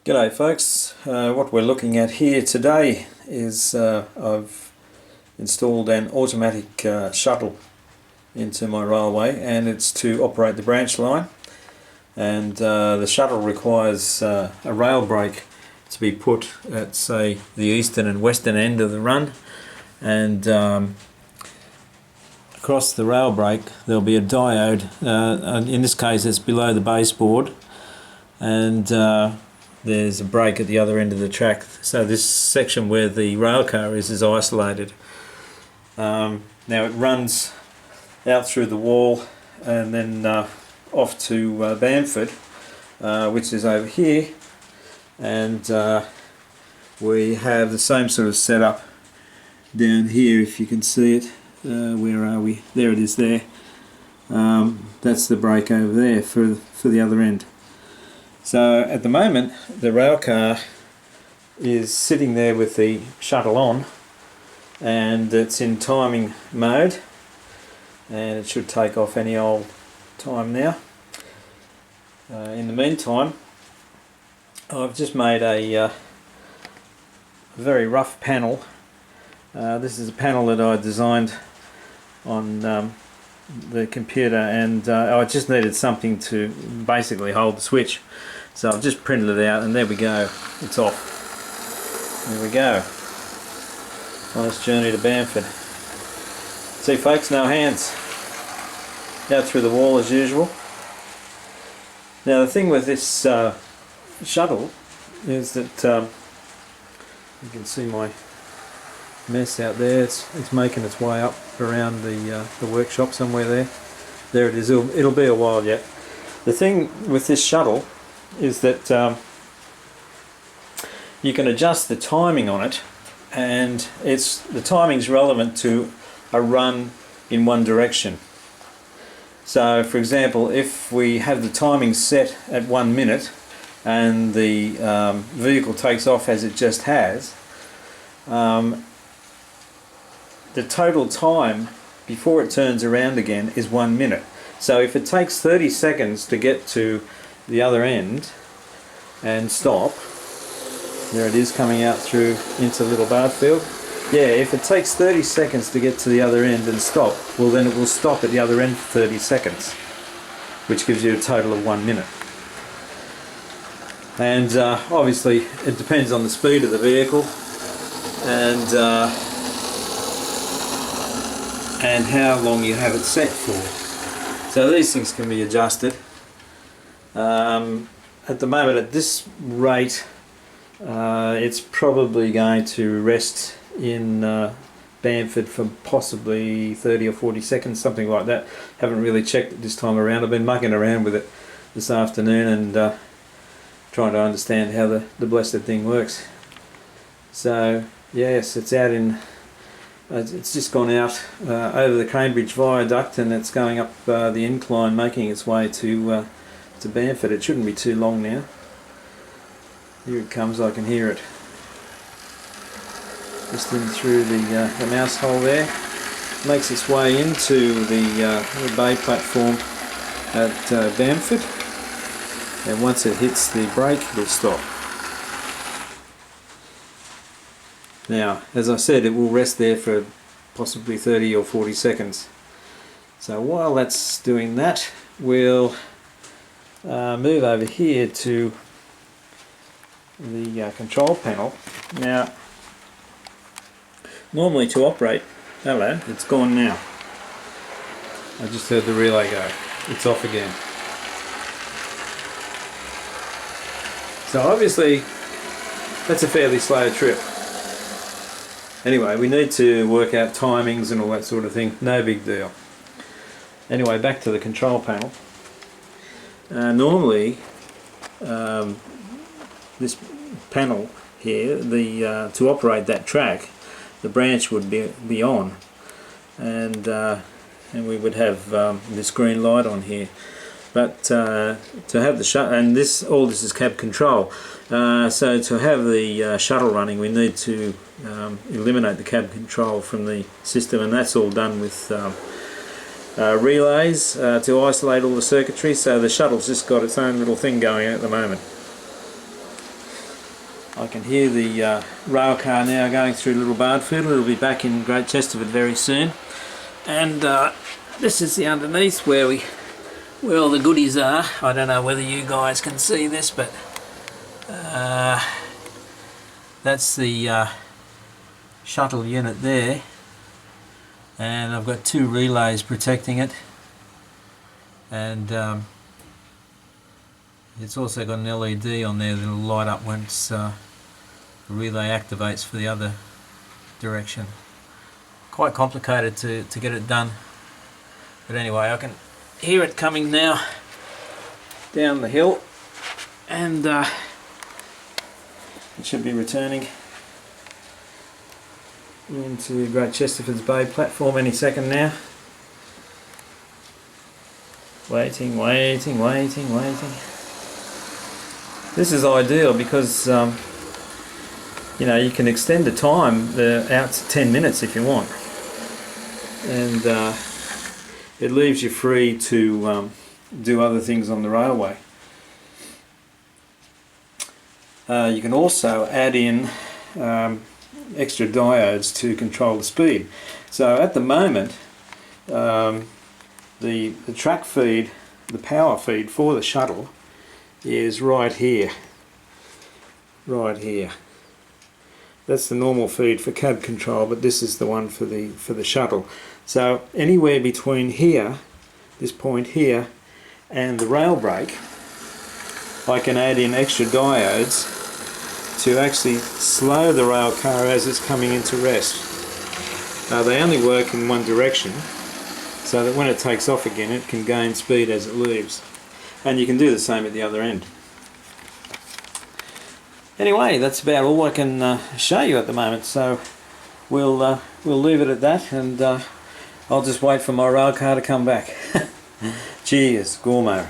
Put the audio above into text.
G'day folks, what we're looking at here today is I've installed an automatic shuttle into my railway, and it's to operate the branch line, and the shuttle requires a rail brake to be put at, say, the eastern and western end of the run, and across the rail brake there'll be a diode, and in this case it's below the baseboard, and there's a brake at the other end of the track, so this section where the rail car is isolated. Now it runs out through the wall and then off to Bamford, which is over here, and we have the same sort of setup down here, if you can see it. Where are we? There it is there. That's the brake over there for the other end. So at the moment the rail car is sitting there with the shuttle on, and it's in timing mode, and it should take off any old time now. In the meantime, I've just made a very rough panel. This is a panel that I designed on the computer, and I just needed something to basically hold the switch, so I've just printed it out, and there we go, it's off. There we go. Nice journey to Bamford. See folks, no hands. Out through the wall as usual. Now the thing with this shuttle is that you can see my mess out there. It's making its way up around the workshop somewhere there. There it is. It'll be a while yet. The thing with this shuttle is that you can adjust the timing on it, and the timing's relevant to a run in one direction. So for example, if we have the timing set at 1 minute and the vehicle takes off as it just has, the total time before it turns around again is 1 minute. So if it takes 30 seconds to get to the other end and stop, there it is coming out through into Little Barfield. Yeah, if it takes 30 seconds to get to the other end and stop, well then it will stop at the other end for 30 seconds, which gives you a total of 1 minute. And obviously it depends on the speed of the vehicle and how long you have it set for. So these things can be adjusted. At the moment, at this rate, it's probably going to rest in Bamford for possibly 30 or 40 seconds, something like that. Haven't really checked it this time around. I've been mucking around with it this afternoon and trying to understand how the blessed thing works. So yes, it's out in it's just gone out over the Cambridge Viaduct, and it's going up the incline, making its way to Bamford. It shouldn't be too long now. Here it comes, I can hear it. Just in through the mouse hole there. Makes its way into the bay platform at Bamford, and once it hits the brake it'll stop. Now, as I said, it will rest there for possibly 30 or 40 seconds. So while that's doing that, we'll move over here to the control panel. Now, normally to operate, hello, it's gone now. I just heard the relay go. It's off again. So obviously, that's a fairly slow trip. Anyway, we need to work out timings and all that sort of thing. No big deal. Anyway, back to the control panel. Normally, this panel here, to operate that track, the branch would be on, and we would have this green light on here. But to have the shuttle, and all this is cab control, so to have the shuttle running, we need to eliminate the cab control from the system, and that's all done with relays to isolate all the circuitry. So the shuttle's just got its own little thing going at the moment. I can hear the rail car now going through Little Bardfield. It'll be back in Great Chesterford very soon. And this is the underneath where all the goodies are. I don't know whether you guys can see this, but that's the shuttle unit there, and I've got 2 relays protecting it, and it's also got an LED on there that'll light up once the relay activates for the other direction. Quite complicated to get it done, but anyway, I can hear it coming now down the hill, and it should be returning into Great Chesterford's Bay platform any second now. Waiting. This is ideal because you know, you can extend the time out to 10 minutes if you want, and it leaves you free to do other things on the railway. You can also add in extra diodes to control the speed. So at the moment, the track feed, the power feed for the shuttle is right here. That's the normal feed for cab control, but this is the one for the shuttle. So anywhere between here, this point here, and the rail brake, I can add in extra diodes to actually slow the rail car as it's coming into rest. They only work in one direction, so that when it takes off again it can gain speed as it leaves. And you can do the same at the other end. Anyway, that's about all I can show you at the moment, so we'll leave it at that, and I'll just wait for my rail car to come back. Cheers, gourmet.